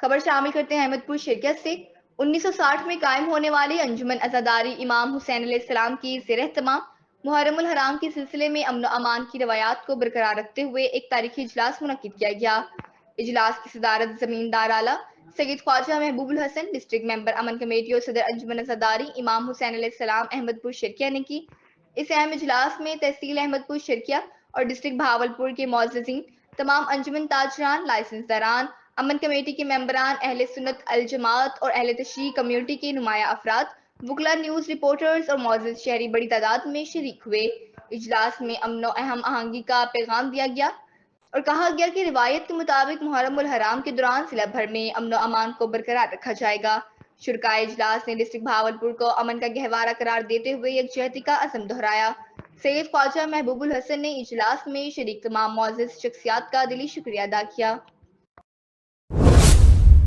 خبر شامل کرتے ہیں احمد پور شرقیہ سے۔ 1960 میں قائم ہونے والی انجمن عزاداری امام حسین علیہ السلام کی زیر اہتمام محرم الحرام کے سلسلے میں امن و امان کی روایات کو برقرار رکھتے ہوئے ایک تاریخی اجلاس منعقد کیا گیا۔ اجلاس کی صدارت زمیندار اعلیٰ سید خواجہ محبوب الحسن، ڈسٹرکٹ ممبر امن کمیٹی اور صدر انجمن عزاداری امام حسین علیہ السلام احمد پور شرقیہ نے کی۔ اس اہم اجلاس میں تحصیل احمد پور شرقیہ اور ڈسٹرکٹ بہاولپور کے معززین، تمام انجمن تاجران، لائسنس داران، امن کمیٹی کے ممبران، اہل سنت الجماعت اور اہل تشیع کمیونٹی کے نمایاں افراد، وکلاء، نیوز رپورٹرز اور معزز شہری بڑی تعداد میں شریک ہوئے۔ اجلاس میں امن و ہم آہنگی کا پیغام دیا گیا اور کہا گیا کہ روایت کے مطابق محرم الحرام کے دوران ضلع بھر میں امن و امان کو برقرار رکھا جائے گا۔ شرکائے اجلاس نے ڈسٹرکٹ بہاولپور کو امن کا گہوارہ قرار دیتے ہوئے یکجہتی کا عزم دہرایا۔ سید خواجہ محبوب الحسن نے اجلاس میں شریک تمام معزز شخصیات کا دلی شکریہ ادا کیا۔